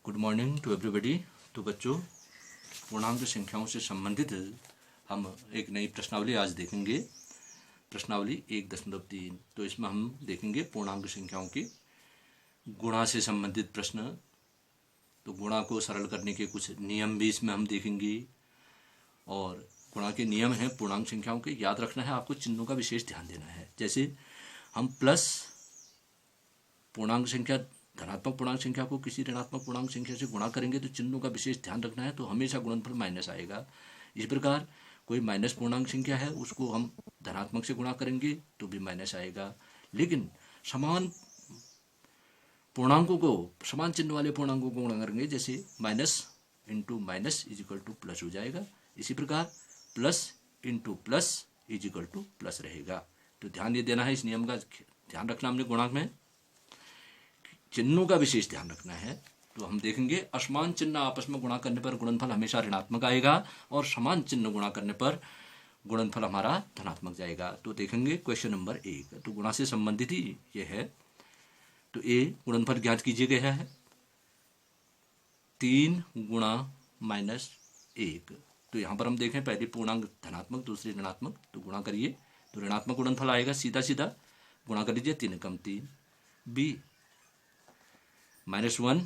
Good morning to everybody. तो बच्चों, पूर्णांक संख्याओं से संबंधित हम एक नई प्रश्नावली आज देखेंगे। प्रश्नावली 1.3। तो इसमें हम देखेंगे पूर्णांक संख्याओं के गुणा से संबंधित प्रश्न। तो गुणा को सरल करने के कुछ नियम भी इसमें हम देखेंगे। और गुणा के नियम हैं पूर्णांक संख्याओं के, याद रखना है आपको, चिन्हों का विशेष ध्यान देना है। जैसे हम प्लस पूर्णांक संख्या, धनात्मक पूर्णांक संख्या को किसी ऋणात्मक पूर्णांक संख्या से गुणा करेंगे तो चिन्हों का विशेष ध्यान रखना है, तो हमेशा गुणनफल माइनस आएगा। इस प्रकार कोई माइनस पूर्णांक संख्या है उसको हम धनात्मक से गुणा करेंगे तो भी माइनस आएगा। लेकिन समान पूर्णांकों को, समान चिन्ह वाले पूर्णांकों को गुणा करेंगे, जैसे minus into minus is equal two plus हो जाएगा। इसी प्रकार plus into plus is equal two plus रहेगा। तो ध्यान ये देना है, इस नियम का ध्यान रखना हमने गुणांक में चिन्हों का विशेष ध्यान रखना है। तो हम देखेंगे असमान चिन्ह आपस में गुणा करने पर गुणनफल हमेशा ऋणात्मक आएगा और समान चिन्ह गुणा करने पर गुणनफल हमारा धनात्मक जाएगा। तो देखेंगे क्वेश्चन नंबर 1। तो गुणा से संबंधित ही ये है। तो ए गुणनफल ज्ञात कीजिए गया है 3 गुणा माइनस 1। तो यहाँ पर हम देखें पहले पूर्णांक धनात्मक दूसरी ऋणात्मक, तो गुणा करिए तो ऋणात्मक गुणनफल आएगा। सीधा सीधा गुणा कर लीजिए, 3 कम 3। बी -1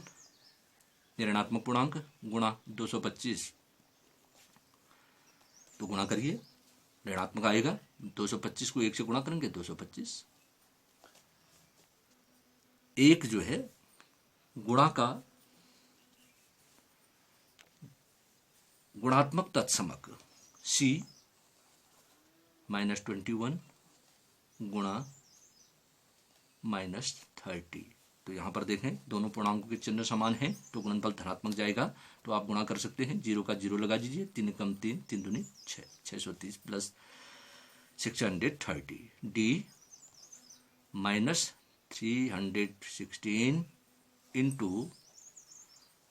ऋणात्मक पूर्णांक गुणा 225, तो गुणा करिए ऋणात्मक आएगा। 225 को 1 से गुणा करेंगे 225। 1 जो है गुणा का गुणात्मक तत्समक C -21 गुणा -30। तो यहाँ पर देखें दोनों पूर्णांकों के चिन्ह समान हैं तो गुणनफल धनात्मक जाएगा। तो आप गुणा कर सकते हैं, 0 का 0 लगा दीजिए। 3 कम 3, 3 दूनी 6, 630 प्लस 630। D -316 into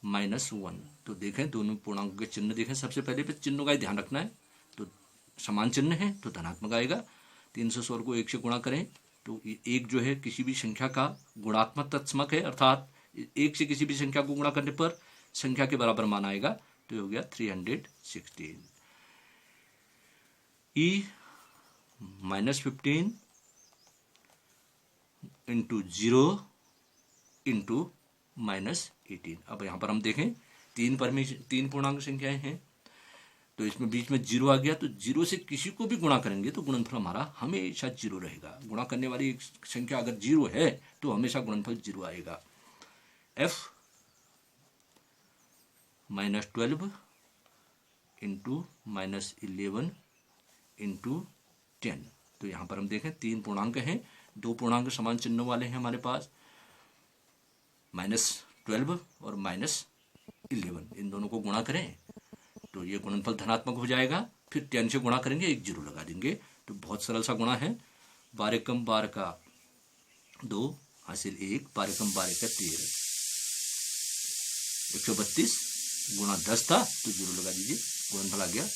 -1। तो देखें दोनों पूर्णांकों के चिन्ह देखें, सबसे पहले पे चिन्हों का ही ध्यान रखना है। तो समान चिन्ह है तो धनात्मक आएगा। 316 को 1 से गुणा करें तो 1 जो है किसी भी संख्या का गुणात्मक तत्समक है, अर्थात 1 से किसी भी संख्या को गुणा करने पर संख्या के बराबर मान आएगा। तो ये हो गया 316। ई -15 इंटू 0 इंटू -18। अब यहाँ पर हम देखें 3 पूर्णांक संख्याएं हैं तो इसमें बीच में 0 आ गया, तो 0 से किसी को भी गुणा करेंगे तो गुणनफल हमारा हमेशा 0 रहेगा। गुणा करने वाली एक संख्या अगर 0 है तो हमेशा गुणनफल 0 आएगा। F -12 into -11 into 10। तो यहाँ पर हम देखें 3 पूर्णांक हैं, 2 पूर्णांक समान चिन्ह वाले हैं हमारे पास, -12 और -11। इन दोनों को गुणा करें तो ये गुणनफल धनात्मक हो जाएगा। फिर 10 से गुणा करेंगे, 1 0 लगा देंगे। तो बहुत सरल सा गुणा है। 12 कम 12 का 2 हासिल 1, 12 कम 12 का 13, 132 गुणा 10 था तो 0 लगा दीजिए। गुणनफल आ गया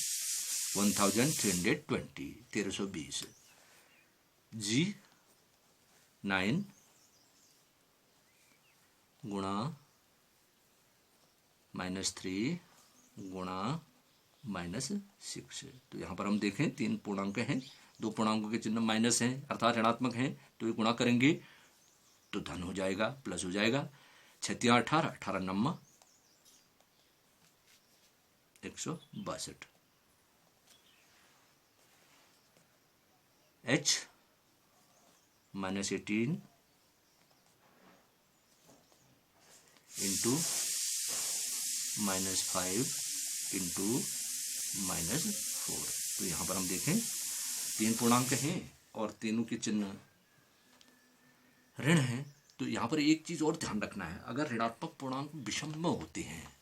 1320, 1320। जी 9 गुणा -3 गुणा -6। तो यहाँ पर हम देखें 3 पूर्णांक हैं, 2 पूर्णांकों के चिन्ह माइनस हैं अर्थात ऋणात्मक हैं, तो ये गुणा करेंगे तो धन हो जाएगा, प्लस हो जाएगा। 6 18, 18 9 162। H -18 into -5 into -4। तो यहाँ पर हम देखें 3 पूर्णांक हैं और तीनों के चिन्ह ऋण हैं। तो यहाँ पर एक चीज़ और ध्यान रखना है, अगर ऋणात्मक पूर्णांक विषम होते हैं,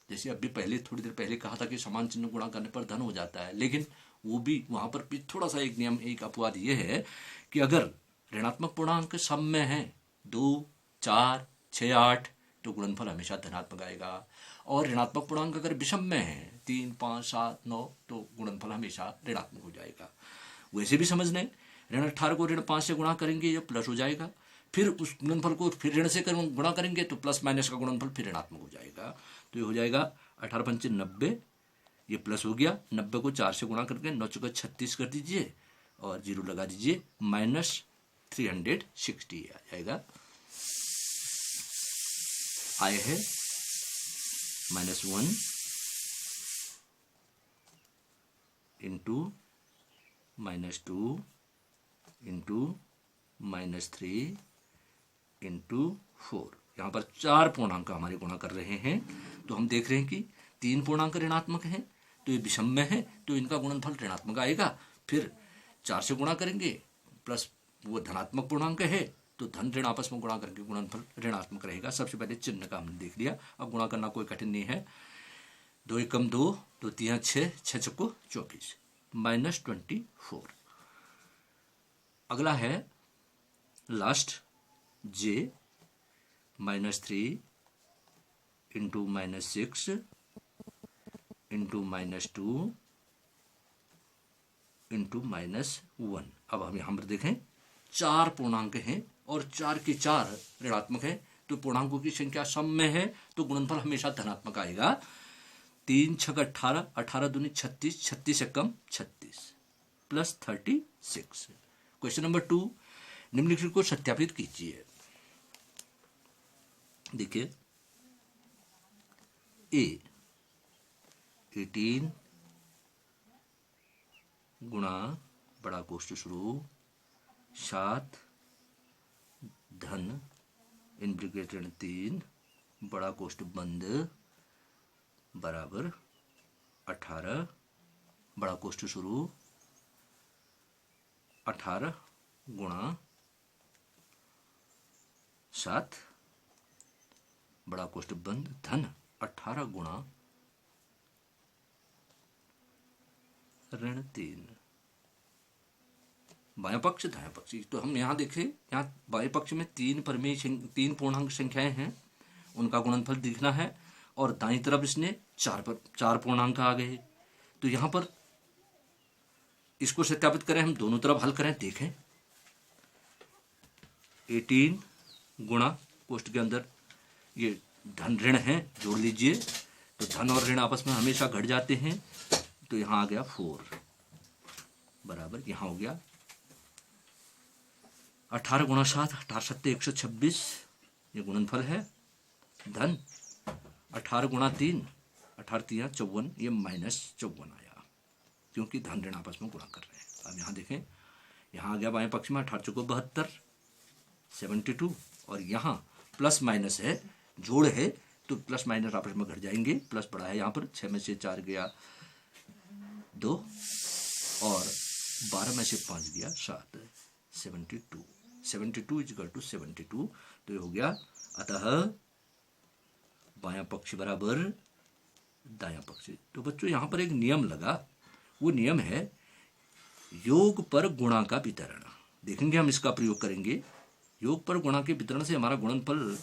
जैसे अभी पहले थोड़ी देर पहले कहा था कि समान चिन्ह गुणा करने पर धन हो जाता है, लेकिन वो भी वहाँ पर भी थोड़ा सा एक नियम, एक अपवाद ये है कि अगर ऋणात्मक पूर्णांक सम में है 2 4 6 8 तो गुणनफल हमेशा धनात्मक आएगा, और ऋणात्मक पूर्णांक अगर विषम में है 3 5 7 9 तो गुणनफल हमेशा ऋणात्मक हो जाएगा। वैसे भी समझ लें ऋण 18 को ऋण 5 से गुणा करेंगे ये प्लस हो जाएगा, फिर उस गुणनफल को फिर ऋण से गुणा करेंगे तो प्लस माइनस का गुणनफल फिर ऋणात्मक हो जाएगा। तो ये हो जाएगा 18 पंचे 90, ये प्लस हो गया, 90 को 4 से गुणा करके 9 चौका 36 कर दीजिए और जीरो लगा दीजिए, -360 आ जाएगा। आए है -1 इंटू -2 इंटू -3 इंटू 4। यहाँ पर 4 पूर्णांक हमारे गुणा कर रहे हैं, तो हम देख रहे हैं कि 3 पूर्णांक ऋणात्मक हैं, तो ये विषम है, तो इनका गुणनफल ऋणात्मक आएगा। फिर 4 से गुणा करेंगे, प्लस वो धनात्मक पूर्णांक है तो धन ऋण आपस में गुणा करके गुणनफल ऋणात्मक रहेगा। सबसे पहले चिन्ह का हमने देख लिया, अब गुणा करना कोई कठिन नहीं है। 2 एकम 2, 2 तियां 6, 6 चौको 24, -24। अगला है लास्ट जे, -3 इंटू -6 इंटू -2 इंटू -1। अब हम यहाँ पर देखें 4 पूर्णांक हैं और 4 के 4 ऋणात्मक हैं, तो पूर्णांकों की संख्या सम में है तो गुणनफल हमेशा धनात्मक आएगा। 3 छक 18, 18 दूनी 36, 36 से कम 36 प्लस 36। क्वेश्चन नंबर 2, निम्नलिखित को सत्यापित कीजिए। देखिए ए 18 गुणा बड़ा कोष्ठ शुरू 7 धन इन ब्रैकेट ऋण 3 बड़ा कोष्ठ बंद बराबर 18 बड़ा कोष्ठ शुरू 18 गुणा 7 बड़ा कोष्ठ बंद धन 18 गुणा ऋण 3। बाएं पक्ष दाएं पक्ष, तो हम यहाँ देखें, यहाँ बाएं पक्ष में 3 पूर्णांक संख्याएं हैं, उनका गुणनफल दिखना है, और दाईं तरफ इसने 4 पूर्णांक आ गए। तो यहाँ पर इसको सत्यापित करें, हम दोनों तरफ हल करें, देखें 18 गुणा कोष्ठ के अंदर ये धन ऋण है, जोड़ लीजिए, तो धन और ऋण आपस में हमेशा घट जाते हैं, तो यहाँ आ गया 4 बराबर, यहाँ हो गया 18 गुणा 7, 18 सत्ते 126, ये गुणनफल है। धन 18 गुणा 3, 18 3 54, ये -54 आया, क्योंकि धन ऋण आपस में गुणा कर रहे हैं। अब यहाँ देखें, यहाँ आ गया बाएं पक्ष में 18 चौको 72 72, और यहाँ प्लस माइनस है, जोड़ है, तो प्लस माइनस आपस में घट जाएंगे, प्लस बड़ा है यहाँ पर, 6 में से 4 गया 2 और 12 में से 5 गया 7, 72 = 72, तो ये हो गया। अतः बायां पक्ष बराबर दायां पक्ष। तो बच्चों यहाँ पर एक नियम लगा, वो नियम है योग पर गुणा का वितरण। देखेंगे हम इसका प्रयोग करेंगे, योग पर गुणा के वितरण से हमारा गुणनफल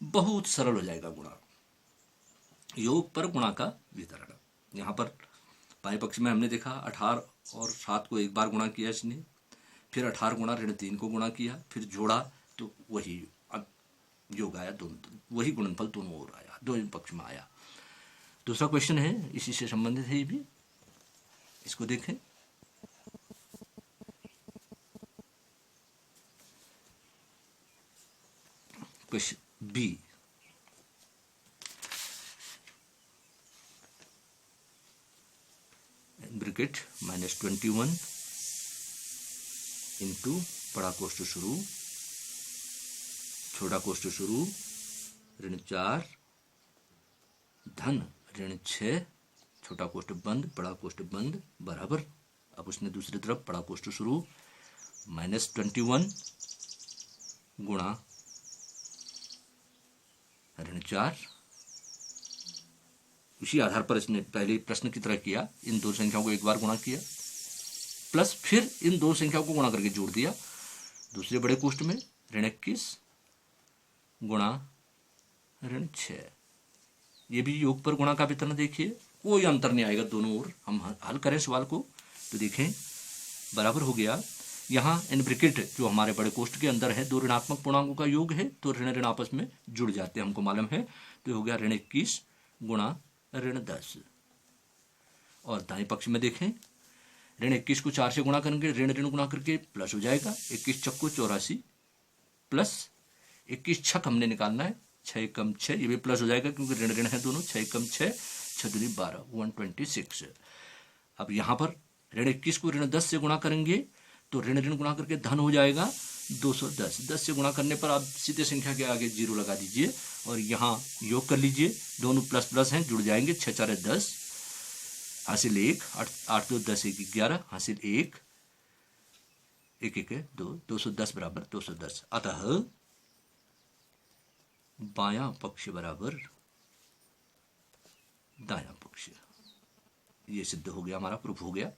बहुत सरल हो जाएगा। गुणा योग पर गुणा का वितरण, यहाँ पर बाएं पक्ष में हमने देखा 18 और 7 को एक बार गुणा किया इसने, फिर 18 गुणा ऋण 3 को गुणा किया, फिर जोड़ा, तो वही अब योग आया, दोनों वही गुणनफल दोनों ओर आया, दोनों पक्ष में आया। दूसरा क्वेश्चन है, इसी से संबंधित है ये भी, इसको देखें। क्वेश्चन बी, ब्रैकेट -21 इंटू बड़ा कोष्ठ शुरू छोटा कोष्ठ शुरू ऋण 4 धन ऋण 6 छोटा कोष्ठ बंद बड़ा कोष्ठ बंद बराबर, अब उसने दूसरी तरफ बड़ा कोष्ठ शुरू -21 गुणा ऋण 4, उसी आधार पर इसने पहले प्रश्न की तरह किया, इन दो संख्याओं को एक बार गुणा किया, प्लस फिर इन दो संख्याओं को गुणा करके जोड़ दिया दूसरे बड़े कोष्ठ में, ऋण 21 गुणा ऋण 6। ये भी योग पर गुणा का वितरण देखिए, कोई अंतर नहीं आएगा दोनों ओर। हम हल करें सवाल को तो देखें, बराबर हो गया यहाँ इन ब्रैकेट जो हमारे बड़े कोष्ठ के अंदर है दो ऋणात्मक पूर्णांकों का योग है, तो ऋण ऋण आपस में जुड़ जाते हैं, हमको मालूम है। तो हो गया ऋण 21 गुणा ऋण 10। और दाएं पक्ष में देखें, ऋण 21 को 4 से गुणा करेंगे, ऋण ऋण गुणा करके प्लस हो जाएगा, 21 चक्को 84 प्लस 21 छक हमने निकालना है, 6 कम 6, ये भी प्लस हो जाएगा क्योंकि ऋण ऋण है दोनों, 6 कम 6 6 दूनी 12 126। अब यहाँ पर ऋण 21 को ऋण 10 से गुणा करेंगे तो ऋण ऋण गुणा करके धन हो जाएगा 210। 10 से गुणा करने पर आप सीधे संख्या के आगे 0 लगा दीजिए और यहाँ योग कर लीजिए, दोनों प्लस प्लस हैं, जुड़ जाएंगे, 6 4 10, हासिल 1, 8 2 10 1 11, हासिल 1 1 1 2, 210 बराबर 210। अतः बायां पक्ष बराबर दायां पक्ष, ये सिद्ध हो गया, हमारा प्रूफ हो गया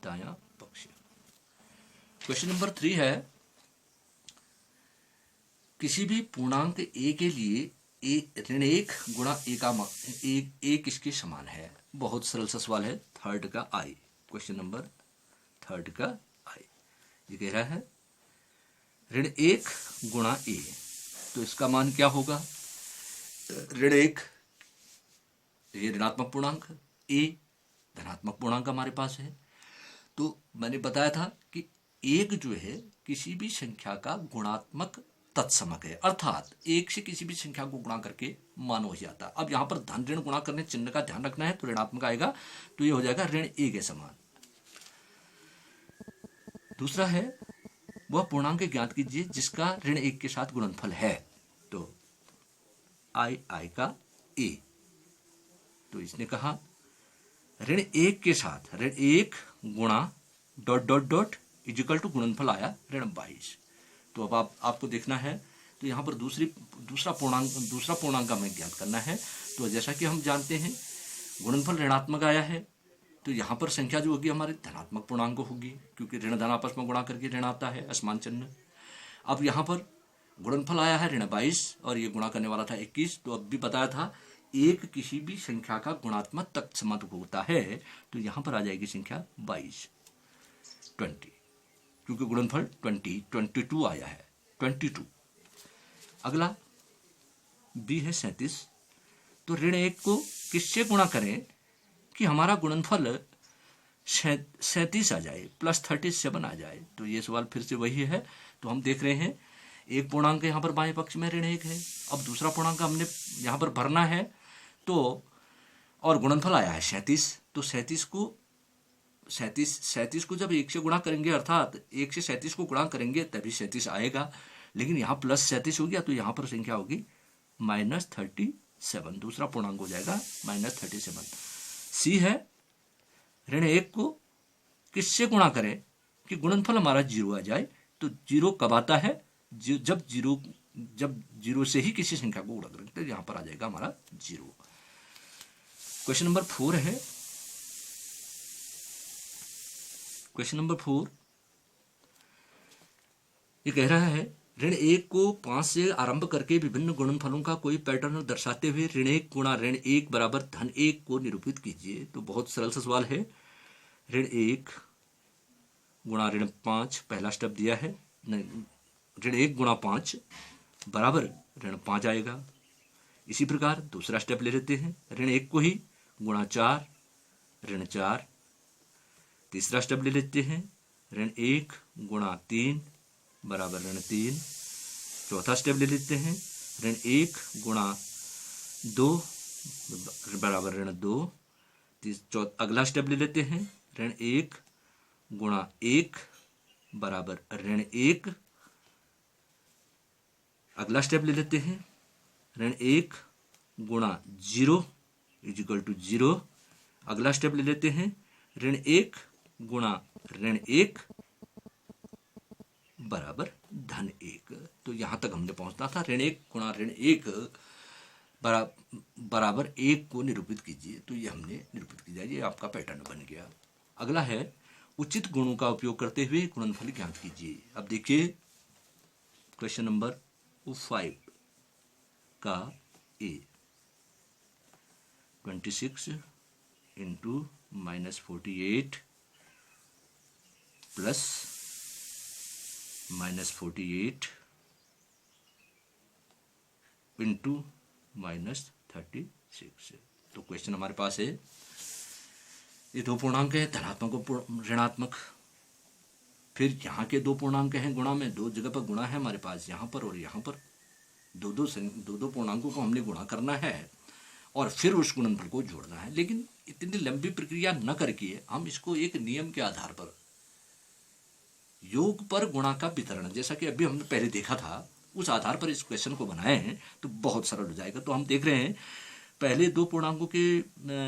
दायां पक्ष। क्वेश्चन नंबर 3 है, किसी भी पूर्णांक a के लिए ऋण 1 गुणा a का एक किसके समान है। बहुत सरल सा सवाल है, थर्ड का आई, क्वेश्चन नंबर थर्ड का आई। ये कह रहा है ऋण 1 गुणा a, तो इसका मान क्या होगा। ऋण 1 ये ऋणात्मक पूर्णांक, a धनात्मक पूर्णांक हमारे पास है। तो मैंने बताया था कि एक जो है किसी भी संख्या का गुणात्मक तत्समक है, अर्थात एक से किसी भी संख्या को गुणा करके मान हो जाता। अब यहाँ पर धन ऋण गुणा करने चिन्ह का ध्यान रखना है, तो ऋणात्मक आएगा, तो ये हो जाएगा ऋण 1 के समान। दूसरा है वह पूर्णांक ज्ञात कीजिए जिसका ऋण 1 के साथ गुणनफल है, तो आई का a। तो इसने कहा ऋण 1 के साथ ऋण 1 गुणा dot dot dot is equal to गुणनफल आया ऋण 22। तो अब आपको देखना है, तो यहाँ पर दूसरा पूर्णांक हमें ज्ञात करना है। तो जैसा कि हम जानते हैं गुणनफल ऋणात्मक आया है, तो यहाँ पर संख्या जो होगी हमारी धनात्मक पूर्णांक होगी, क्योंकि ऋण धन आपस में गुणा करके ऋण आता है, असमान चिन्ह। अब यहाँ पर गुणनफल आया है ऋण 22 और ये गुणा करने वाला था 21। तो अब भी बताया था एक किसी भी संख्या का गुणात्मक तत्समक होता है, तो यहाँ पर आ जाएगी संख्या 22 20, क्योंकि गुणनफल 22 आया है 22। अगला बी है 37। तो ऋण 1 को किससे गुणा करें कि हमारा गुणनफल 37 आ जाए, प्लस 37 आ जाए। तो ये सवाल फिर से वही है। तो हम देख रहे हैं एक पूर्णांक यहाँ पर बाएं पक्ष में ऋण 1 है, अब दूसरा पूर्णांक हमने यहाँ पर भरना है, तो और गुणनफल आया है 37। तो 37 को जब 1 से गुणा करेंगे, अर्थात 1 से 37 को गुणा करेंगे तभी 37 आएगा, लेकिन यहाँ प्लस 37 हो गया, तो यहाँ पर संख्या होगी -37, दूसरा पूर्णांक हो जाएगा -37। सी है ऋण 1 को किससे गुणा करें कि गुणनफल हमारा 0 आ जाए। तो 0 कब आता है, जब जीरो से ही किसी संख्या को गुणा करेंगे, तो यहाँ पर आ जाएगा हमारा 0। क्वेश्चन नंबर 4 है, क्वेश्चन नंबर 4 ये कह रहा है ऋण 1 को 5 से आरंभ करके विभिन्न गुणनफलों का कोई पैटर्न दर्शाते हुए ऋण 1 गुणा ऋण 1 बराबर धन 1 को निरूपित कीजिए। तो बहुत सरल सा सवाल है, ऋण 1 गुणा ऋण 5 पहला स्टेप दिया है, ऋण 1 गुणा 5 बराबर ऋण 5 आएगा। इसी प्रकार दूसरा स्टेप ले लेते हैं, ऋण 1 को ही गुणा 4 ऋण 4। तीसरा स्टेप ले लेते हैं, ऋण 1 गुणा 3 बराबर ऋण 3। चौथा स्टेप ले लेते हैं, ऋण 1 गुणा 2 बराबर ऋण 2। अगला स्टेप ले लेते हैं, ऋण 1 गुणा 1 बराबर ऋण 1। अगला स्टेप ले लेते हैं, ऋण 1 गुणा 0 इजिकल टू 0। अगला स्टेप ले लेते हैं, ऋण 1 गुणा ऋण 1 बराबर धन 1। तो यहां तक हमने पहुंचना था, ऋण 1 गुणा ऋण 1 बराबर 1 को निरूपित कीजिए। तो ये हमने निरूपित किया, ये आपका पैटर्न बन गया। अगला है उचित गुणों का उपयोग करते हुए गुणनफल ज्ञात कीजिए। अब देखिए क्वेश्चन नंबर 5 का ए, 26 इंटू -48 प्लस -48 इंटू -36। तो क्वेश्चन हमारे पास है, ये दो पूर्णांक है, धनात्मक और ऋणात्मक, फिर यहाँ के दो पूर्णांक हैं गुणा में, दो जगह पर गुणा है हमारे पास, यहाँ पर और यहाँ पर दो दो पूर्णांकों को हमने गुणा करना है और फिर उस गुणनफल को जोड़ना है। लेकिन इतनी लंबी प्रक्रिया न करके हम इसको एक नियम के आधार पर, योग पर गुणा का वितरण, जैसा कि अभी हमने पहले देखा था, उस आधार पर इस क्वेश्चन को बनाए हैं तो बहुत सरल हो जाएगा। तो हम देख रहे हैं पहले दो पूर्णांकों के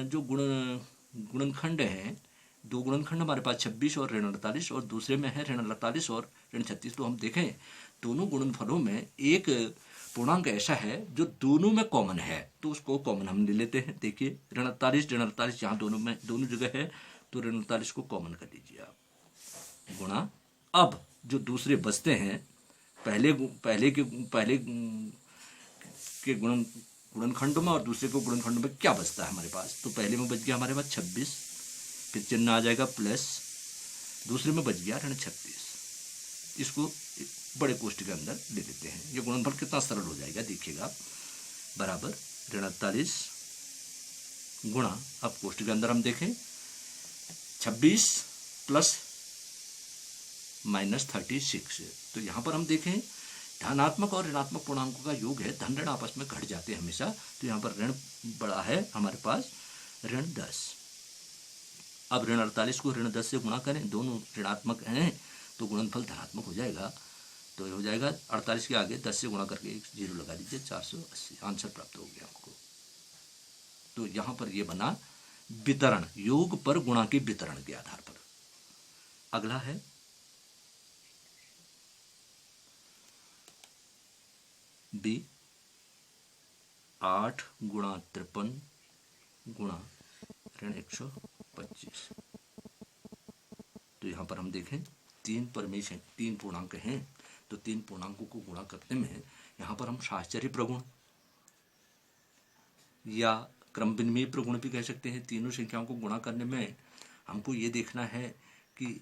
जो गुणनखंड हैं, दो गुणनखंड हमारे पास 26 और ऋण 48, और दूसरे में है ऋण 48 और ऋण 36। तो हम देखें दोनों गुणनफलों में एक पूर्णांक ऐसा है जो दोनों में कॉमन है, तो उसको कॉमन हम ले लेते हैं। देखिए ऋण 48 यहाँ दोनों जगह है, तो ऋण 48 को कॉमन कर लीजिए आप, गुणा। अब जो दूसरे बचते हैं, पहले के गुणनखंड में और दूसरे को गुणनखंड में क्या बचता है हमारे पास, तो पहले में बच गया हमारे पास 26, फिर चिन्ह आ जाएगा प्लस, दूसरे में बच गया ऋण 36। इसको बड़े कोष्ठ के अंदर ले लेते हैं। ये गुणनफल कितना सरल हो जाएगा देखिएगा, बराबर ऋण 48 गुणा, अब कोष्ठ के अंदर हम देखें 26 प्लस -36। तो यहाँ पर हम देखें धनात्मक और ऋणात्मक पूर्णांकों का योग है, धन ऋण आपस में घट जाते हैं हमेशा, तो यहाँ पर ऋण बड़ा है हमारे पास, ऋण 10। अब ऋण 48 को ऋण 10 से गुणा करें, दोनों ऋणात्मक हैं तो गुणनफल धनात्मक हो जाएगा, तो ये हो जाएगा 48 के आगे 10 से गुणा करके एक जीरो लगा दीजिए, 480 आंसर प्राप्त हो गया आपको। तो यहाँ पर ये बना वितरण, योग पर गुणा के वितरण के आधार पर। अगला है बी, 8 गुणा 53 गुणा ऋण 125। तो यहाँ पर हम देखें तीन पूर्णांक हैं, तो तीन पूर्णांकों को गुणा करने में यहाँ पर हम साहचर्य प्रगुण या क्रम विनिमय प्रगुण भी कह सकते हैं। तीनों संख्याओं को गुणा करने में हमको ये देखना है कि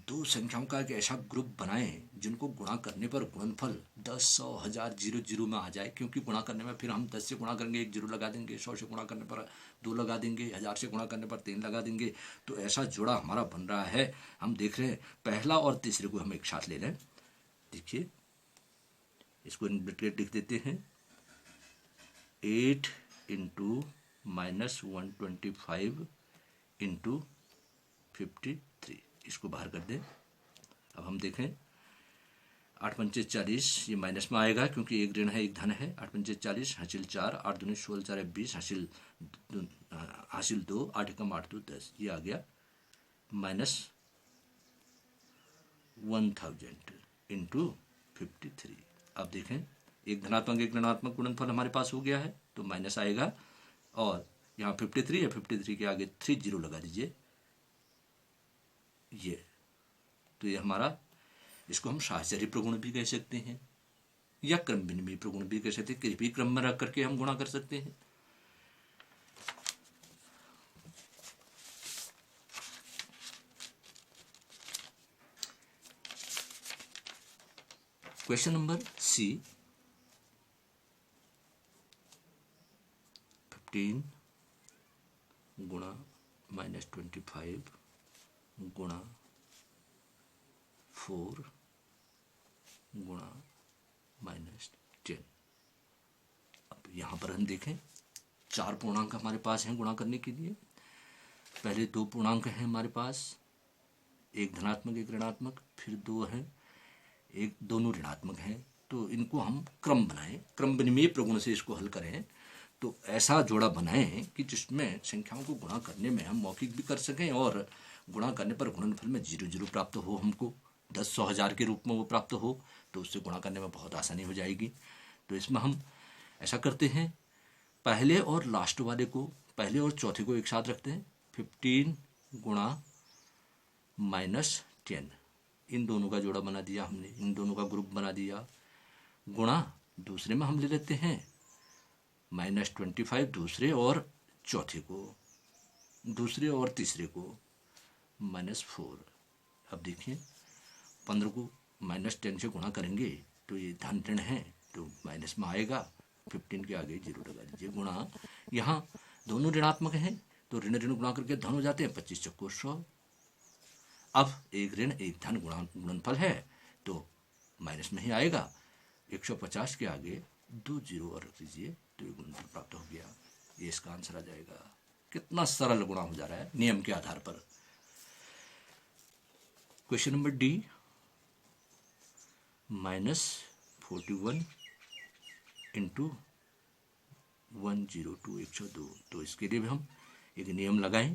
दो संख्याओं का एक ऐसा ग्रुप बनाएं जिनको गुणा करने पर गुणनफल 10, 100, 1000, 0 में आ जाए, क्योंकि गुणा करने में फिर हम 10 से गुणा करेंगे 1 जीरो लगा देंगे, 100 से गुणा करने पर 2 लगा देंगे, 1000 से गुणा करने पर 3 लगा देंगे। तो ऐसा जोड़ा हमारा बन रहा है। हम देख रहे हैं पहला और तीसरे को हम एक साथ ले लें, देखिए इसको ब्रैकेट लिख देते हैं, 8 इंटू -125 इंटू 53, इसको बाहर कर दें। अब हम देखें 8 पंचे 40, ये माइनस में आएगा क्योंकि एक ऋण है एक धन है। 8 पंचे 40, हासिल 4, 8 दूनी 16, 4 20, हासिल 2, 8 एकम 8 2 10, ये आ गया -1000 इंटू 53। अब देखें एक धनात्मक एक ऋणात्मक गुणनफल हमारे पास हो गया है, तो माइनस आएगा, और यहाँ 53 है, 53 के आगे 3 जीरो लगा दीजिए, ये तो ये हमारा, इसको हम साहचर्य प्रगुण भी कह सकते हैं या क्रम विनिमय प्रगुण भी कह सकते हैं, किसी भी क्रम में रख करके हम गुणा कर सकते हैं। क्वेश्चन नंबर सी, 15 गुणा -25 गुणा 4 गुणा -10। अब यहाँ पर हम देखें चार पूर्णांक हमारे पास हैं गुणा करने के लिए। पहले दो पूर्णांक हैं हमारे पास, एक धनात्मक एक ऋणात्मक, फिर दो हैं, एक दोनों ऋणात्मक हैं। तो इनको हम क्रम बनाएं, क्रम विनिमय प्रगुण से इसको हल करें, तो ऐसा जोड़ा बनाएं कि जिसमें संख्याओं को गुणा करने में हम मौखिक भी कर सकें और गुणा करने पर गुणनफल में 0 प्राप्त हो, हमको 10, 100, 1000 के रूप में वो प्राप्त हो, तो उससे गुणा करने में बहुत आसानी हो जाएगी। तो इसमें हम ऐसा करते हैं, पहले और लास्ट वाले को, पहले और चौथे को एक साथ रखते हैं, 15 गुणा -10, इन दोनों का जोड़ा बना दिया हमने, इन दोनों का ग्रुप बना दिया, गुणा दूसरे में हम ले लेते हैं -25, दूसरे और चौथे को, दूसरे और तीसरे को -4। अब देखिए 15 को -10 से गुणा करेंगे तो ये धन ऋण है तो माइनस में आएगा, 15 के आगे 0 लगा दीजिए, गुणा यहाँ दोनों ऋणात्मक हैं तो ऋण ऋण गुणा करके धन हो जाते हैं, 25 चक्को 100। अब एक ऋण एक धन गुणनफल है तो माइनस में ही आएगा, 150 के आगे 2 0 और रख दीजिए तो ये गुणनफल प्राप्त हो गया। ये इसका आंसर आ जाएगा। कितना सरल गुणा हो जा रहा है नियम के आधार पर। Question number D, -41 into 102 102। तो इसके लिए भी हम एक नियम लगाएं।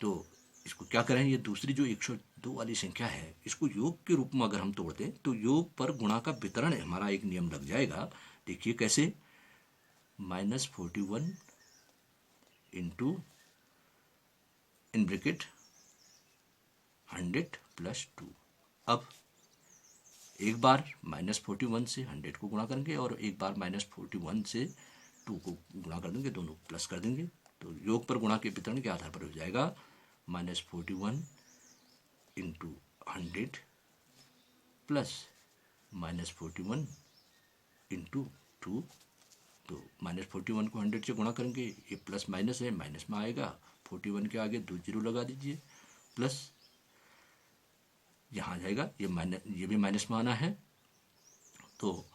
तो इसको क्या करें, ये दूसरी जो 102 वाली संख्या है इसको योग के रूप में अगर हम तोड़ दें तो योग पर गुणा का वितरण हमारा एक नियम लग जाएगा। देखिए कैसे, -41 इंटू इन ब्रैकेट 100 + 2। अब एक बार -41 से 100 को गुणा करेंगे और एक बार -41 से 2 को गुणा कर देंगे, दोनों प्लस कर देंगे तो योग पर गुणा के वितरण के आधार पर हो जाएगा -41 इंटू 100 प्लस -41 इंटू 2। तो -41 को 100 से गुणा करेंगे, ये प्लस माइनस है, माइनस में आएगा, 41 के आगे 2 0 लगा दीजिए, प्लस यहाँ आ जाएगा, ये भी माइनस में आना है तो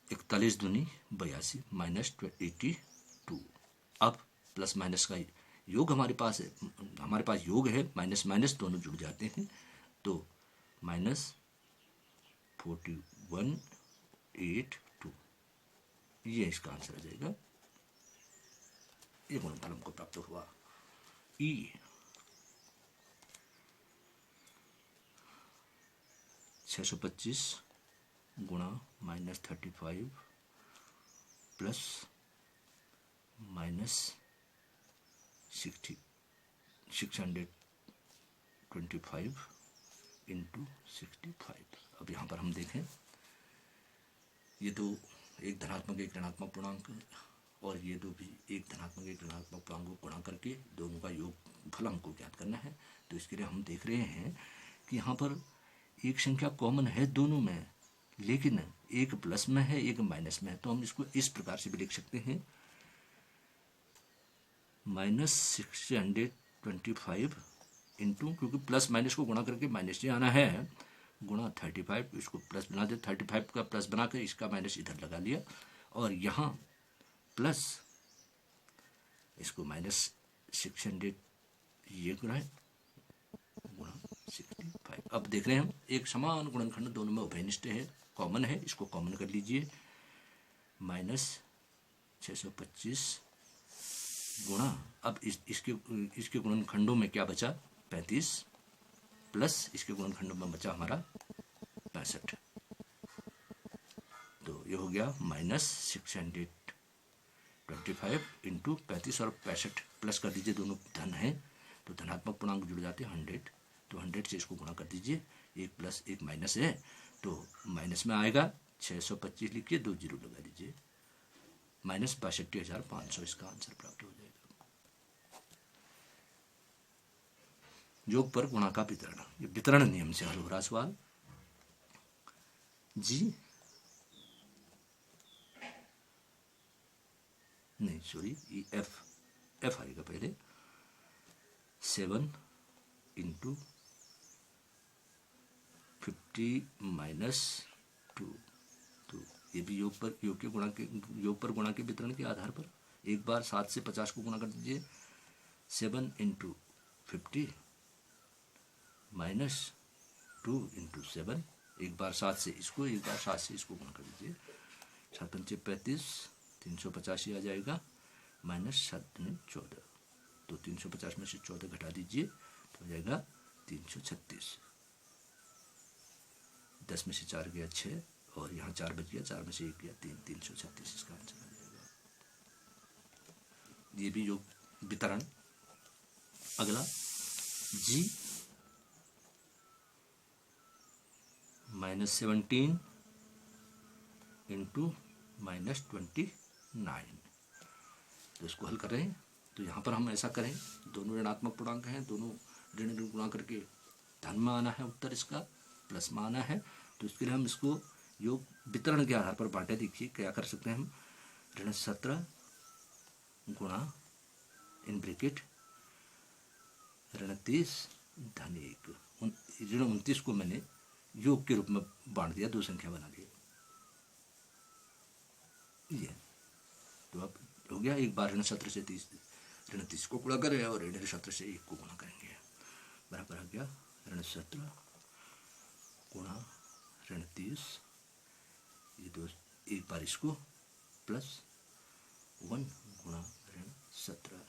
41 दूनी 82 -82। अब प्लस माइनस का योग हमारे पास है, हमारे पास योग है, माइनस माइनस दोनों जुड़ जाते हैं तो -4182 ये इसका आंसर आ जाएगा। ये गुणनफल हमको प्राप्त हुआ। ई 625 गुणा -35 प्लस -625 इंटू 65। अब यहाँ पर हम देखें, ये दो एक धनात्मक एक ऋणात्मक पूर्णांक और ये दो भी एक धनात्मक एक ऋणात्मक पूर्णांक को गुणा करके दोनों का योग फल हमको ज्ञात करना है। तो इसके लिए हम देख रहे हैं कि यहाँ पर एक संख्या कॉमन है दोनों में, लेकिन एक प्लस में है एक माइनस में है। तो हम इसको इस प्रकार से भी लिख सकते हैं, -625 इंटू, क्योंकि प्लस माइनस को गुणा करके माइनस ही आना है, गुणा 35, इसको प्लस बना दे, 35 का प्लस बना कर इसका माइनस इधर लगा लिया और यहाँ प्लस इसको -600 ये गुणा 65। अब देख रहे हैं हम एक समान गुणनखंड दोनों में उभयनिष्ठ है, कॉमन है, इसको कॉमन कर लीजिए, -625 गुणा, अब इसके गुणनखंडों में क्या बचा 35 प्लस इसके गुणनखंडों में बचा हमारा 65। तो ये हो गया -625 इंटू 35 और 65 प्लस कर दीजिए, दोनों धन है तो धनात्मक पूर्णांक जुड़ जाते हैं 100, तो 100 से इसको गुणा कर दीजिए, एक प्लस एक माइनस है तो माइनस में आएगा, 625 लिखिए, 2 0 लगा दीजिए, -62,500 इसका आंसर प्राप्त हो जाएगा। योग पर गुणा का वितरण, ये वितरण नियम से हल हो रहा सवाल। जी नहीं सॉरी, एफ आएगा पहले, 7 इंटू 50 -2। तो ये भी योग पर गुणा के वितरण के आधार पर एक बार 7 से 50 को गुणा कर दीजिए, 7 इंटू 50 -2 इंटू 7, एक बार 7 से इसको, एक बार 7 से इसको गुणा कर दीजिए, 7 पंचे 35, 385 आ जाएगा, -7 दूनी 14। तो 350 में से 14 घटा दीजिए तो हो जाएगा 336, 10 में से 4 गया 6 और यहाँ 4 बच गया, 4 में से 1 गया 3, 336 इसका आंसर आ जाएगा। ये भी योग वितरण। अगला जी -17 इंटू -29। तो इसको हल कर रहे हैं तो यहाँ पर हम ऐसा करें, दोनों ऋणात्मक पूर्णांक हैं, दोनों ऋण गुणा करके धन में आना है उत्तर इसका, प्लस में आना है, तो इसके लिए हम इसको योग वितरण के आधार पर बांटे। देखिए क्या कर सकते हैं हम, ऋण 17 गुणा इन ब्रैकेट ऋण 30 धन 1, ऋण 29 को मैंने योग के रूप में बांट दिया, दो संख्या बना दी। ये तो अब हो गया। एक बार ऋण 17 से 30 को गुणा करें और ऋण 17 से 1 को गुणा करेंगे, बराबर आ गया ऋण 17 गुणा ऋण 30, ये दो एक बार इसको प्लस 1 गुणा ऋण 17।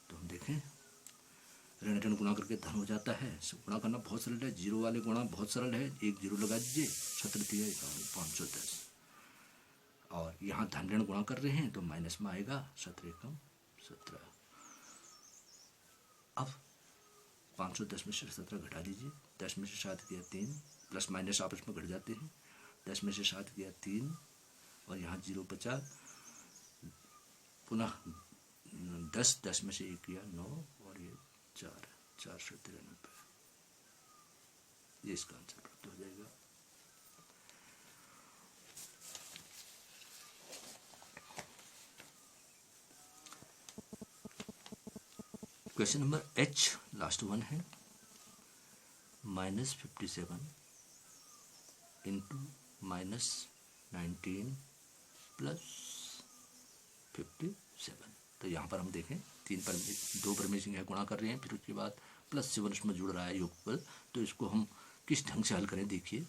तो हम देखें ऋण ऋण गुणा करके धन हो जाता है। गुणा करना बहुत सरल है, जीरो वाले गुणा बहुत सरल है, एक जीरो लगा दीजिए, 17 510। और यहाँ धन ऋण गुणा कर रहे हैं तो माइनस में आएगा, 17 कम 17। अब 510 में से 17 घटा दीजिए, 10 में से 7 गया 3, प्लस माइनस आपस में घट जाते हैं, 10 में से 7 गया 3 और यहाँ 0 बचा, पुनः 10 में से 1 गया 9 और ये 493, ये इसका आंसर प्राप्त हो जाएगा। Question number H last one है, -57 इंटू -19 प्लस 57। तो यहाँ पर हम देखें दो परमेय संख्या गुणा कर रहे हैं, फिर उसके बाद +7 उसमें जुड़ रहा है योगफल। तो इसको हम किस ढंग से हल करें, देखिए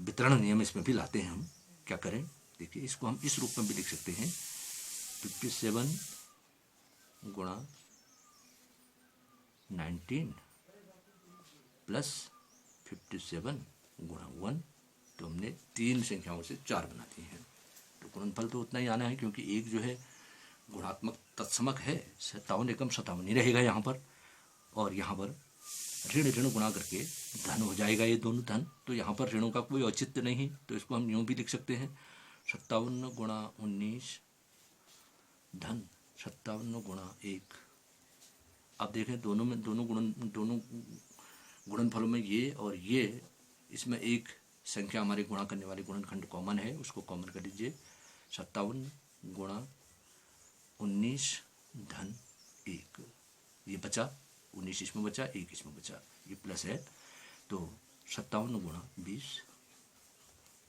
वितरण नियम इसमें भी लाते हैं हम। क्या करें, देखिए इसको हम इस रूप में भी लिख सकते हैं, 57 गुणा 19 प्लस 57 गुणा 1। तो हमने 3 संख्याओं से 4 बना दी हैं। तो गुणनफल तो उतना ही आना है, क्योंकि एक जो है गुणात्मक तत्समक है, 57 एकम 57 ही रहेगा यहाँ पर, और यहाँ पर ऋण ऋण गुणा करके धन हो जाएगा, ये दोनों धन। तो यहाँ पर ऋणों का कोई औचित्य नहीं, तो इसको हम यूँ भी लिख सकते हैं, 57 गुणा 19 धन 57 गुणा 1। अब देखें दोनों गुणनफलों में ये और ये, इसमें एक संख्या हमारे गुणा करने वाले गुणनखंड कॉमन है, उसको कॉमन कर लीजिए, 57 गुणा 19 धन 1, ये बचा 19 इसमें बचा, 1 इसमें बचा, ये प्लस है, तो 57 गुणा 20।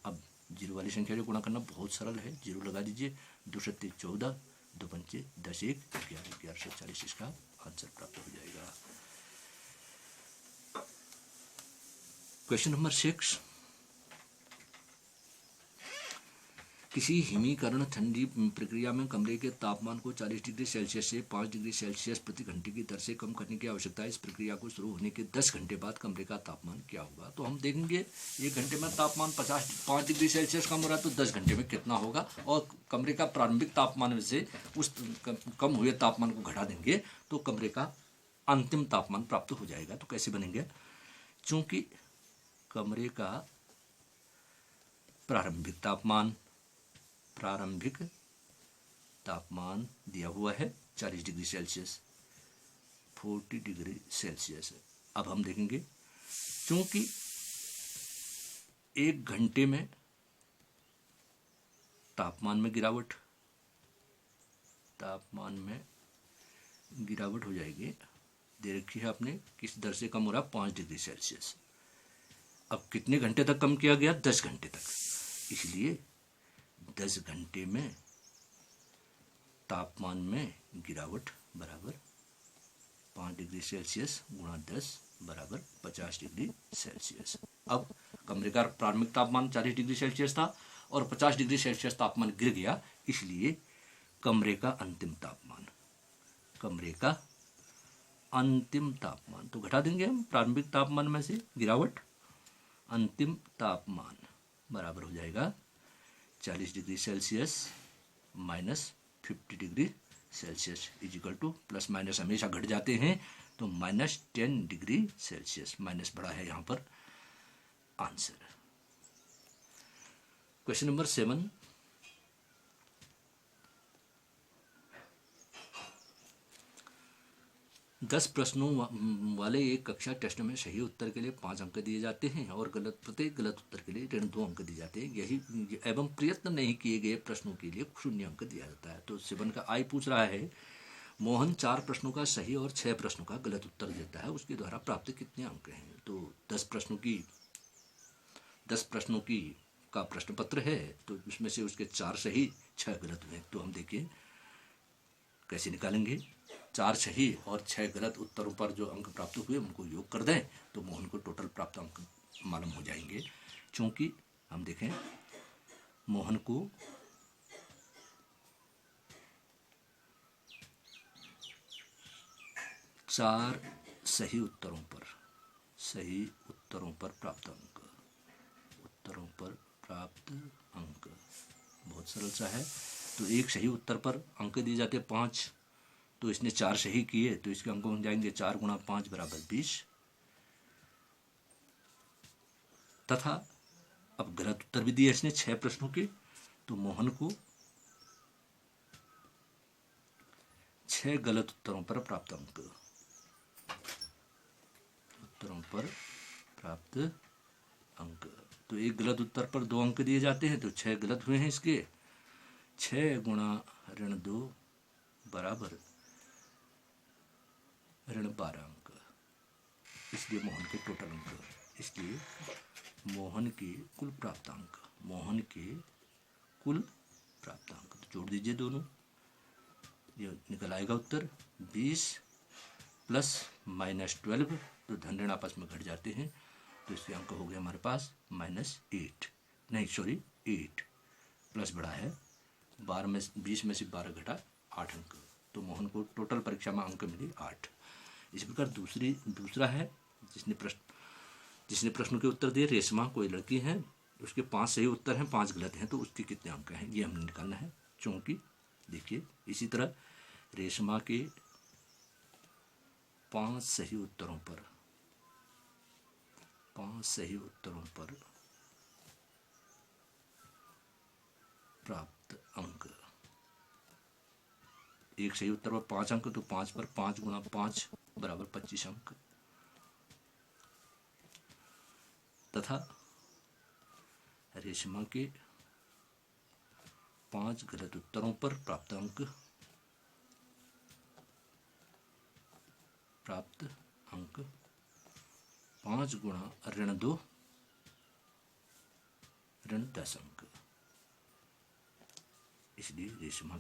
अब जीरो वाली संख्या से गुणा करना बहुत सरल है, जीरो लगा दीजिए, 2 7 14, 2 पंचे 10, 1 11 11 से 40, इसका आंसर प्राप्त हो जाएगा। क्वेश्चन नंबर 6, किसी हिमीकरण ठंडी प्रक्रिया में कमरे के तापमान को 40 डिग्री सेल्सियस से 5 डिग्री सेल्सियस प्रति घंटे की दर से कम करने की आवश्यकता है। इस प्रक्रिया को शुरू होने के 10 घंटे बाद कमरे का तापमान क्या होगा। तो हम देखेंगे 1 घंटे में तापमान 5 डिग्री सेल्सियस कम हो रहा है, तो 10 घंटे में कितना होगा, और कमरे का प्रारंभिक तापमान में से उस कम हुए तापमान को घटा देंगे तो कमरे का अंतिम तापमान प्राप्त हो जाएगा। तो कैसे बनेंगे, चूंकि कमरे का प्रारंभिक तापमान दिया हुआ है 40 डिग्री सेल्सियस, 40 डिग्री सेल्सियस। अब हम देखेंगे, चूंकि 1 घंटे में तापमान में गिरावट हो जाएगी, दे रखी है आपने किस दर से कम हो रहा, 5 डिग्री सेल्सियस। अब कितने घंटे तक कम किया गया, 10 घंटे तक, इसलिए 10 घंटे में तापमान में गिरावट बराबर 5 डिग्री सेल्सियस गुणा 10 बराबर 50 डिग्री सेल्सियस। अब कमरे का प्रारंभिक तापमान 40 डिग्री सेल्सियस था और 50 डिग्री सेल्सियस तापमान गिर गया, इसलिए कमरे का अंतिम तापमान तो घटा देंगे हम प्रारंभिक तापमान में से गिरावट, अंतिम तापमान बराबर हो जाएगा 40 degree Celsius minus 50 degree Celsius is equal to, plus minus हमेशा घट जाते हैं, तो -10 डिग्री सेल्सियस, माइनस बड़ा है यहाँ पर आंसर। क्वेश्चन नंबर 7, 10 प्रश्नों वाले एक कक्षा टेस्ट में सही उत्तर के लिए 5 अंक दिए जाते हैं और प्रत्येक गलत उत्तर के लिए ऋण 2 अंक दिए जाते हैं। यही एवं प्रयत्न नहीं किए गए प्रश्नों के लिए 0 अंक दिया जाता है। तो 7 का आई पूछ रहा है, मोहन 4 प्रश्नों का सही और 6 प्रश्नों का गलत उत्तर देता है, उसके द्वारा प्राप्त कितने अंक हैं? तो 10 प्रश्नों की का प्रश्न पत्र है, तो उसमें से उसके 4 सही 6 गलत हुए। तो हम देखिए कैसे निकालेंगे। 4 सही और 6 गलत उत्तरों पर जो अंक प्राप्त हुए उनको योग कर दें तो मोहन को टोटल प्राप्त अंक मालूम हो जाएंगे। क्योंकि हम देखें, मोहन को 4 सही उत्तरों पर प्राप्त अंक बहुत सरल सा है। तो एक सही उत्तर पर अंक दिए जाते 5, तो इसने 4 सही किए तो इसके अंक बन जाएंगे 4 गुणा 5 बराबर 20। तथा अब गलत उत्तर भी दिए इसने 6 प्रश्नों के, तो मोहन को 6 गलत उत्तरों पर प्राप्त अंक। तो एक गलत उत्तर पर 2 अंक दिए जाते हैं, तो 6 गलत हुए हैं इसके। 6 गुणा ऋण 2 बराबर ऋण 12 अंक। इसलिए मोहन के टोटल अंक, इसलिए मोहन के कुल प्राप्त अंक तो जोड़ दीजिए दोनों, ये निकल आएगा उत्तर 20 प्लस माइनस 12, तो धन ऋण आपस में घट जाते हैं, तो इसके अंक हो गए हमारे पास -8, नहीं सॉरी 8, प्लस बढ़ा है 12 में 20 में से 12 घटा 8 अंक। तो मोहन को टोटल परीक्षा में अंक मिले 8। इसी प्रकार दूसरा है जिसने प्रश्नों के उत्तर दिए, रेशमा कोई लड़की है, उसके 5 सही उत्तर हैं 5 गलत हैं, तो उसके कितने अंक हैं ये हमने निकालना है। क्योंकि देखिए इसी तरह रेशमा के 5 सही उत्तरों पर प्राप्त अंक, एक सही उत्तर पर 5 अंक, तो 5 पर 5 गुणा 5 बराबर 25 अंक। तथा रेशमा के 5 गलत उत्तरों पर प्राप्त अंक 5 गुणा ऋण 2 ऋण 10 अंक। इसलिए रेशमा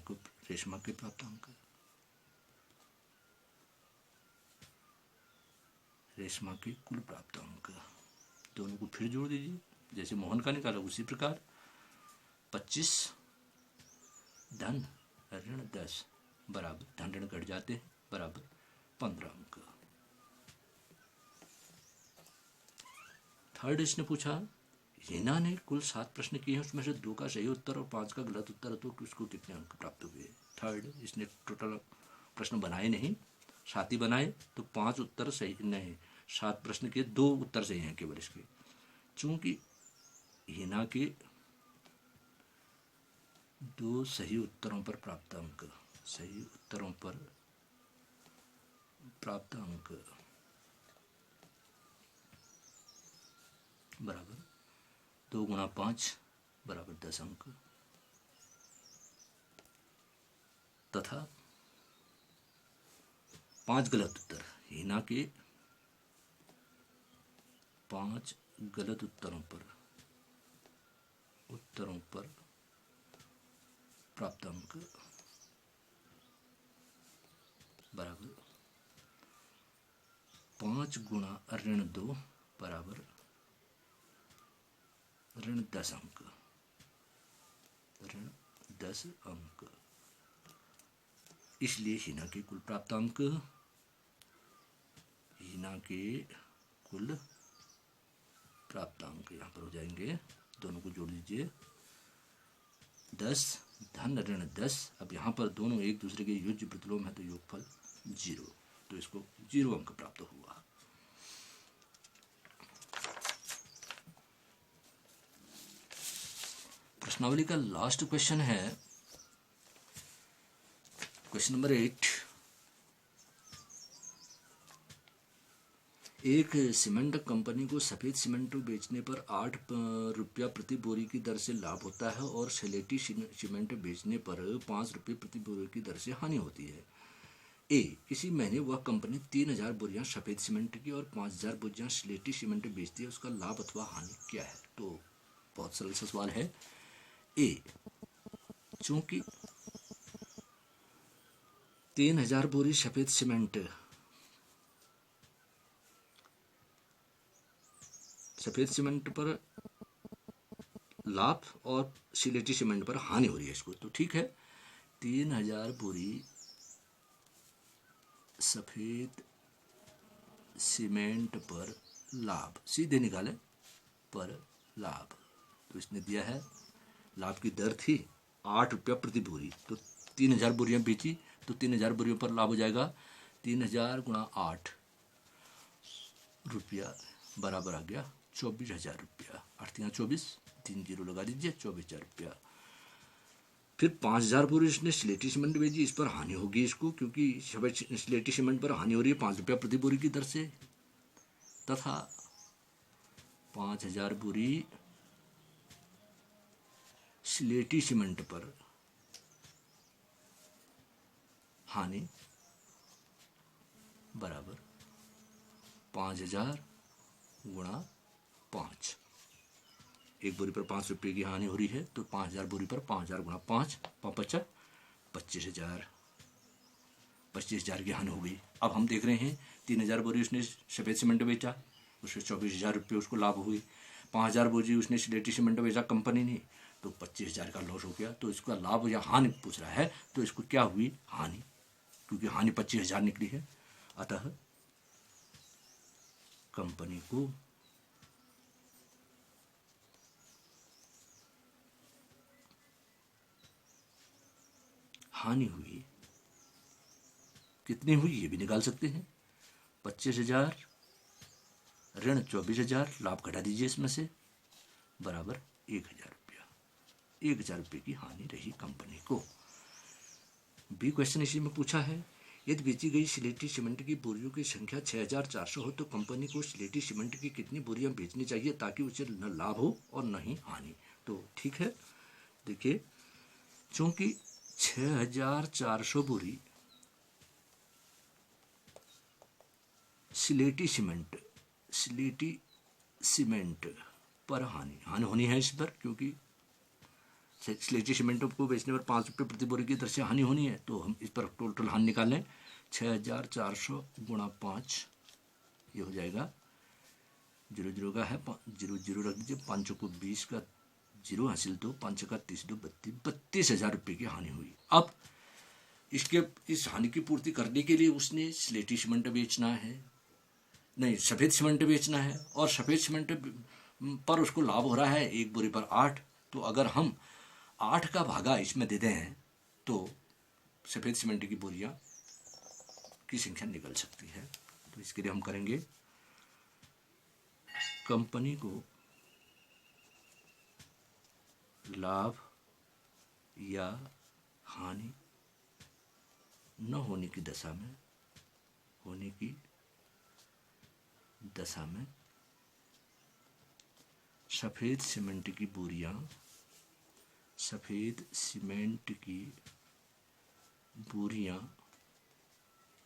के प्राप्त अंक, रेशमा के कुल प्राप्त अंक, दोनों को फिर जोड़ दीजिए जैसे मोहन का निकाला उसी प्रकार। 25 धन ऋण 10 बराबर धन ऋण घट जाते हैं बराबर 15 अंक। थर्ड इसने पूछा, हिना ने कुल 7 प्रश्न किए हैं, उसमें से 2 का सही उत्तर और 5 का गलत उत्तर, तो उसको कितने अंक प्राप्त हुए? थर्ड, इसने टोटल प्रश्न बनाए नहीं, 7 ही बनाए, तो 5 उत्तर सही नहीं, 7 प्रश्न के 2 उत्तर सही हैं केवल इसके। चूंकि हिना के 2 सही उत्तरों पर प्राप्त अंक बराबर 2 गुणा 5 बराबर 10 अंक। तथा 5 गलत उत्तर, हिना के 5 गलत उत्तरों पर प्राप्त अंक बराबर 5 गुणा ऋण 2 बराबर ऋण 10 अंक। इसलिए हिना के कुल प्राप्त अंक, यहाँ पर हो जाएंगे, दोनों को जोड़ लीजिए 10 धन ऋण 10। अब यहाँ पर दोनों एक दूसरे के युज्य प्रतिलोम है, तो योगफल 0, तो इसको 0 अंक प्राप्त हुआ। प्रश्नावली का लास्ट क्वेश्चन है क्वेश्चन नंबर 8। एक सीमेंट कंपनी को सफ़ेद सीमेंट बेचने पर 8 रुपया प्रति बोरी की दर से लाभ होता है और स्लेटी सीमेंट बेचने पर 5 रुपये प्रति बोरी की दर से हानि होती है। ए, इसी महीने वह कंपनी 3000 बोरियां सफ़ेद सीमेंट की और 5000 बोरियां स्लेटी सीमेंट बेचती है, उसका लाभ अथवा हानि क्या है? तो बहुत सरल सा सवाल है। ए, चूंकि 3000 बोरी सफ़ेद सीमेंट पर लाभ और स्लेटी सीमेंट पर हानि हो रही है इसको, तो ठीक है। 3000 बोरी सफ़ेद सीमेंट पर लाभ, सीधे निकाले पर लाभ, तो इसने दिया है लाभ की दर थी 8 रुपया प्रति बोरी, तो 3000 बोरियां बेची तो 3000 बोरियों पर लाभ हो जाएगा 3000 गुणा 8 रुपया बराबर आ गया 24,000 रुपया। 8 यहाँ 24, 3 जीरो लगा दीजिए, 24,000 रुपया। फिर 5000 बोरी इसने स्लेटी सीमेंट बेची, इस पर हानि होगी इसको, क्योंकि स्लेटी सीमेंट पर हानि हो रही है 5 रुपया प्रति बोरी की दर से, तथा 5000 बोरी स्लेटी सीमेंट पर हानि बराबर 5000 गुणा 5। एक बोरी पर 5 रुपये की हानि हो रही है, तो 5000 बोरी पर 5000 गुणा 5, 25,000 की हानि हो गई। अब हम देख रहे हैं 3000 बोरी उसने सफ़ेद सीमेंट बेचा, उससे 24,000 रुपये उसको लाभ हुई। 5000 बोरी उसने स्लेटी सीमेंट बेचा कंपनी ने, तो 25,000 का लॉस हो गया। तो इसका लाभ या हानि पूछ रहा है, तो इसको क्या हुई? हानि, क्योंकि हानि 25,000 निकली है। अतः कंपनी को हानि हुई, कितनी हुई ये भी निकाल सकते हैं। 25,000 ऋण 24,000, लाभ घटा दीजिए इसमें से, बराबर 1,000 रुपया। 1,000 रुपये की हानि रही कंपनी को। बी क्वेश्चन इसी में पूछा है, यदि बेची गई स्लेटी सीमेंट की बोरियों की संख्या 6,400 हो तो कंपनी को स्लेटी सीमेंट की कितनी बोरियां बेचनी चाहिए ताकि उसे न लाभ हो और न ही हानि? तो ठीक है, देखिए, चूंकि 6,400 बोरी स्लेटी सीमेंट पर हानि होनी है इस पर, क्योंकि स्लेटी सीमेंट को बेचने पर 5 रुपये प्रति बोरी की दर से हानि होनी है। तो हम इस पर टोटल हानि निकालें, 6,400 गुणा 5, ये हो जाएगा 0 का है, 0 रख दीजिए, 5 को 20 का 0 हासिल, तो 5 का 30 दो 32,000 रुपये की हानि हुई। अब इस हानि की पूर्ति करने के लिए उसने स्लेटी सीमेंट बेचना है, नहीं सफ़ेद सीमेंट बेचना है, और सफ़ेद सीमेंट पर उसको लाभ हो रहा है एक बोरी पर 8। तो अगर हम 8 का भागा इसमें दे दें तो सफ़ेद सीमेंट की बोरियां की संख्या निकल सकती है। तो इसके लिए हम करेंगे, कंपनी को लाभ या हानि न होने की दशा में सफ़ेद सीमेंट की बोरियां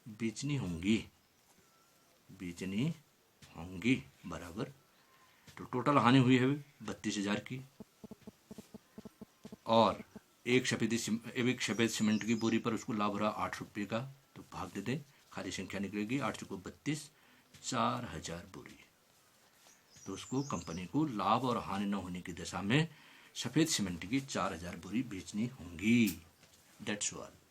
बेचनी होंगी बराबर, तो टोटल हानि हुई है 32,000 की, और एक सफ़ेद सीमेंट की बोरी पर उसको लाभ हो रहा 8 रुपये का, तो भाग दे दें, खाली संख्या निकलेगी 8 को 32, 4,000 बोरी। तो उसको कंपनी को लाभ और हानि न होने की दशा में सफ़ेद सीमेंट की 4,000 बोरी बेचनी होंगी। That's all.